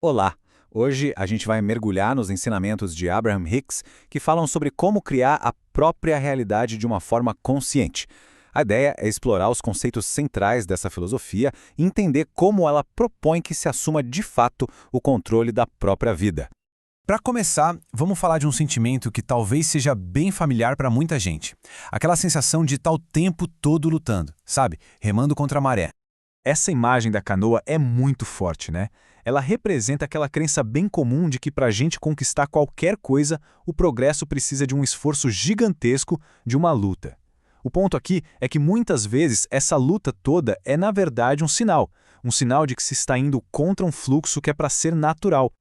Olá! Hoje a gente vai mergulhar nos ensinamentos de Abraham Hicks que falam sobre como criar a própria realidade de uma forma consciente. A ideia é explorar os conceitos centrais dessa filosofia e entender como ela propõe que se assuma de fato o controle da própria vida. Para começar, vamos falar de um sentimento que talvez seja bem familiar para muita gente. Aquela sensação de estar o tempo todo lutando, sabe? Remando contra a maré. Essa imagem da canoa é muito forte, né? Ela representa aquela crença bem comum de que para a gente conquistar qualquer coisa, o progresso precisa de um esforço gigantesco, de uma luta. O ponto aqui é que muitas vezes essa luta toda é na verdade um sinal de que se está indo contra um fluxo que é para ser natural.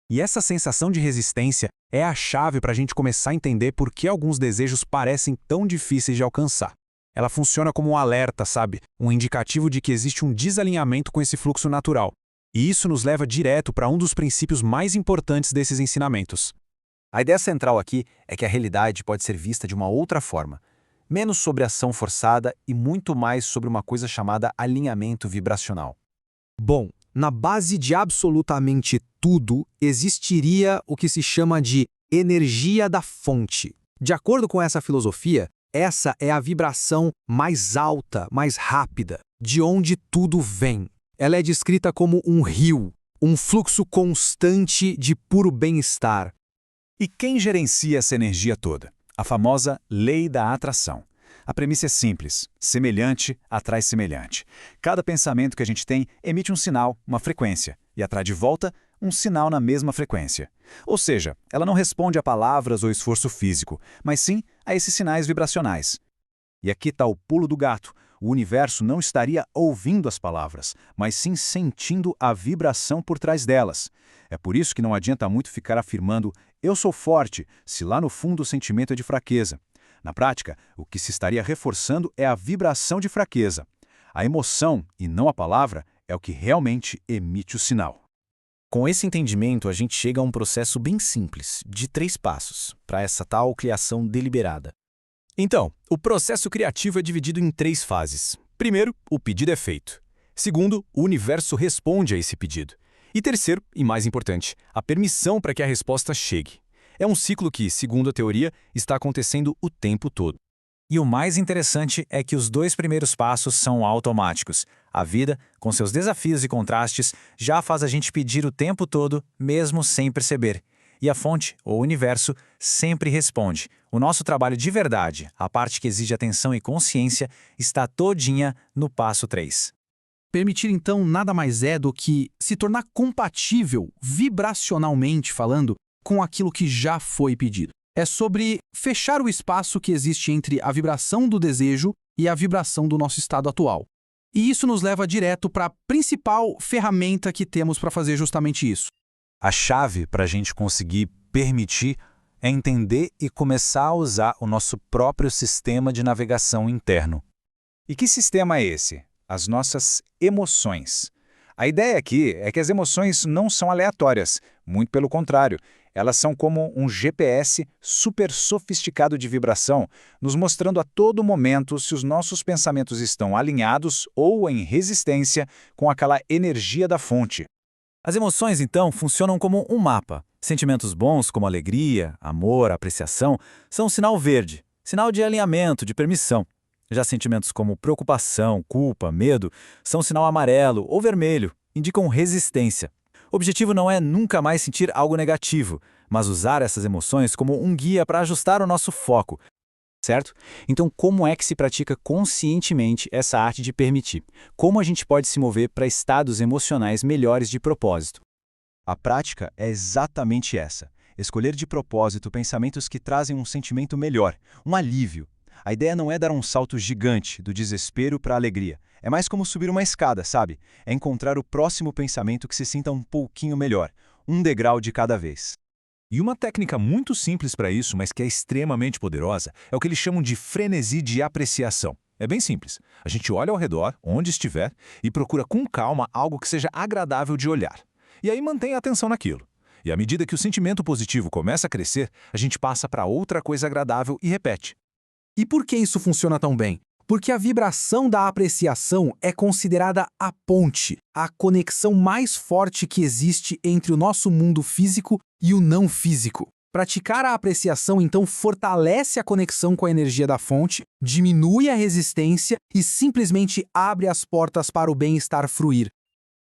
E essa sensação de resistência é a chave para a gente começar a entender por que alguns desejos parecem tão difíceis de alcançar. Ela funciona como um alerta, sabe? Um indicativo de que existe um desalinhamento com esse fluxo natural. E isso nos leva direto para um dos princípios mais importantes desses ensinamentos. A ideia central aqui é que a realidade pode ser vista de uma outra forma, menos sobre ação forçada e muito mais sobre uma coisa chamada alinhamento vibracional. Bom, na base de absolutamente tudo existiria o que se chama de energia da fonte. De acordo com essa filosofia, essa é a vibração mais alta, mais rápida, de onde tudo vem. Ela é descrita como um rio, um fluxo constante de puro bem-estar. E quem gerencia essa energia toda? A famosa lei da atração. A premissa é simples: semelhante atrai semelhante. Cada pensamento que a gente tem emite um sinal, uma frequência, e atrai de volta um sinal na mesma frequência. Ou seja, ela não responde a palavras ou esforço físico, mas sim a esses sinais vibracionais. E aqui está o pulo do gato. O universo não estaria ouvindo as palavras, mas sim sentindo a vibração por trás delas. É por isso que não adianta muito ficar afirmando "eu sou forte", se lá no fundo o sentimento é de fraqueza. Na prática, o que se estaria reforçando é a vibração de fraqueza. A emoção, e não a palavra, é o que realmente emite o sinal. Com esse entendimento, a gente chega a um processo bem simples, de 3 passos, para essa tal criação deliberada. Então, o processo criativo é dividido em 3 fases. Primeiro, o pedido é feito. Segundo, o universo responde a esse pedido. E terceiro, e mais importante, a permissão para que a resposta chegue. É um ciclo que, segundo a teoria, está acontecendo o tempo todo. E o mais interessante é que os 2 primeiros passos são automáticos. A vida, com seus desafios e contrastes, já faz a gente pedir o tempo todo, mesmo sem perceber. E a fonte, ou universo, sempre responde. O nosso trabalho de verdade, a parte que exige atenção e consciência, está todinha no passo 3. Permitir, então, nada mais é do que se tornar compatível, vibracionalmente falando, com aquilo que já foi pedido. É sobre fechar o espaço que existe entre a vibração do desejo e a vibração do nosso estado atual. E isso nos leva direto para a principal ferramenta que temos para fazer justamente isso. A chave para a gente conseguir permitir é entender e começar a usar o nosso próprio sistema de navegação interno. E que sistema é esse? As nossas emoções. A ideia aqui é que as emoções não são aleatórias, muito pelo contrário. Elas são como um GPS super sofisticado de vibração, nos mostrando a todo momento se os nossos pensamentos estão alinhados ou em resistência com aquela energia da fonte. As emoções, então, funcionam como um mapa. Sentimentos bons, como alegria, amor, apreciação, são um sinal verde, sinal de alinhamento, de permissão. Já sentimentos como preocupação, culpa, medo, são sinal amarelo ou vermelho, indicam resistência. O objetivo não é nunca mais sentir algo negativo, mas usar essas emoções como um guia para ajustar o nosso foco, certo? Então, como é que se pratica conscientemente essa arte de permitir? Como a gente pode se mover para estados emocionais melhores de propósito? A prática é exatamente essa: escolher de propósito pensamentos que trazem um sentimento melhor, um alívio. A ideia não é dar um salto gigante do desespero para a alegria. É mais como subir uma escada, sabe? É encontrar o próximo pensamento que se sinta um pouquinho melhor, um degrau de cada vez. E uma técnica muito simples para isso, mas que é extremamente poderosa, é o que eles chamam de frenesi de apreciação. É bem simples. A gente olha ao redor, onde estiver, e procura com calma algo que seja agradável de olhar. E aí mantém a atenção naquilo. E à medida que o sentimento positivo começa a crescer, a gente passa para outra coisa agradável e repete. E por que isso funciona tão bem? Porque a vibração da apreciação é considerada a ponte, a conexão mais forte que existe entre o nosso mundo físico e o não físico. Praticar a apreciação, então, fortalece a conexão com a energia da fonte, diminui a resistência e simplesmente abre as portas para o bem-estar fruir.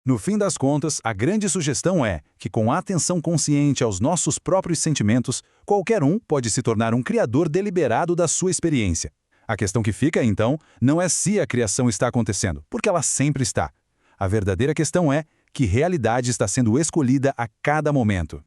No fim das contas, a grande sugestão é que, com a atenção consciente aos nossos próprios sentimentos, qualquer um pode se tornar um criador deliberado da sua experiência. A questão que fica, então, não é se a criação está acontecendo, porque ela sempre está. A verdadeira questão é que realidade está sendo escolhida a cada momento.